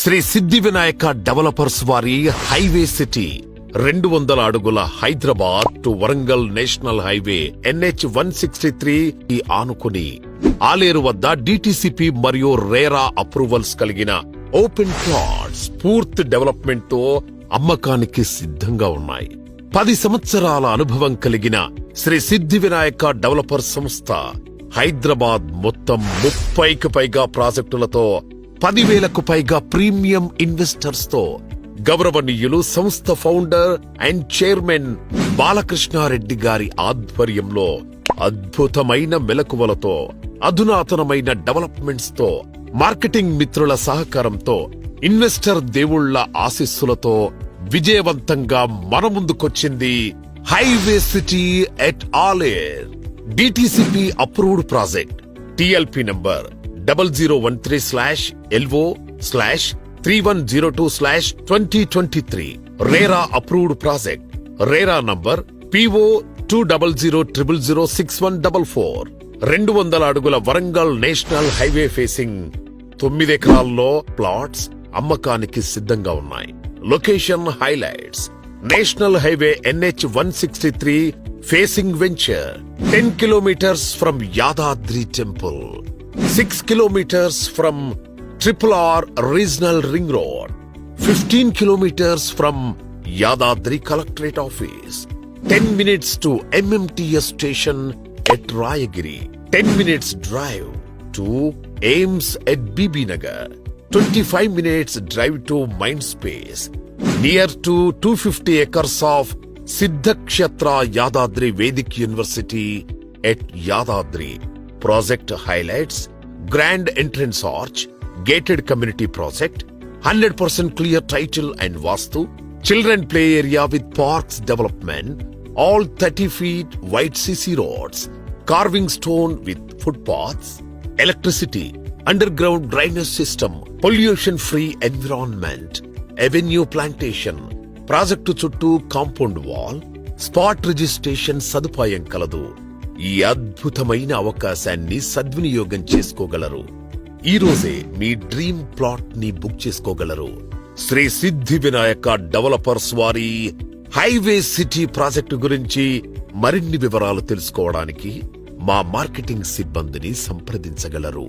శ్రీ సిద్ధి Vinayaka developers వారి highway city 200 అడుగుల Hyderabad to Warangal national highway NH 163 ఈ ఆనుకుని ఆలేరు వద్ద DTCP మరియు రేరా అప్రూవల్స్ కలిగిన ఓపెన్ ప్లాట్స్ పూర్తి డెవలప్మెంట్ తో అమ్మకానికి సిద్ధంగా ఉన్నాయి. 10 సంవత్సరాల అనుభవం కలిగిన శ్రీ సిద్ధి వినాయక డెవలపర్ సంస్థ హైదరాబాద్ మొత్తం 30కి పైగా ప్రాజెక్టులతో 10,000కు పైగా ప్రీమియం ఇన్వెస్టర్స్ తో గౌరవనీయులు సంస్థ ఫౌండర్ అండ్ చైర్మన్ బాలకృష్ణారెడ్డి గారి ఆధ్వర్యంలో అద్భుతమైన మెలకువలతో అధునాతనమైన డెవలప్మెంట్స్ తో మార్కెటింగ్ మిత్రుల సహకారంతో ఇన్వెస్టర్ దేవుళ్ల ఆశీస్సులతో విజయవంతంగా మన ముందుకొచ్చింది highway city at Aler. DTCP approved project TLP number 0013/LO/3102/2023. RERA approved project RERA number PO 200006144. 200 అడుగుల వరంగల్ నేషనల్ హైవే ఫేసింగ్ 9 ఎకరాల్లో ప్లాట్స్ అమ్మకానికి సిద్ధంగా ఉన్నాయి. Location highlights: national highway NH 163 facing venture 10 kilometers from Yadadri Temple, 6 kilometers from RRR Regional Ring Road, 15 kilometers from Yadadri Collectorate Office, 10 minutes to MMTS station at Rayagiri, 10 minutes drive to AIMS at BB Nagar, 25 minutes drive to Mindspace, near to 250 acres of Siddhakshetra Yadadri Vedic University at Yadadri. Project highlights: grand entrance arch, gated community project, 100% clear title and vastu, children play area with parks development, all 30 feet wide CC roads, carving stone with footpaths, electricity, underground drainage system, pollution free environment, avenue plantation, project చుట్టూ compound wall, spot registration సదుపాయం కలదు. ఈ అద్భుతమైన అవకాశాన్ని సద్వినియోగం చేసుకోగలరు. ఈ రోజే మీ డ్రీమ్ ప్లాట్ ని బుక్ చేసుకోగలరు. శ్రీ సిద్ధి వినాయక డెవలపర్స్ వారి హైవే సిటీ ప్రాజెక్టు గురించి మరిన్ని వివరాలు తెలుసుకోవడానికి మా మార్కెటింగ్ సిబ్బందిని సంప్రదించగలరు.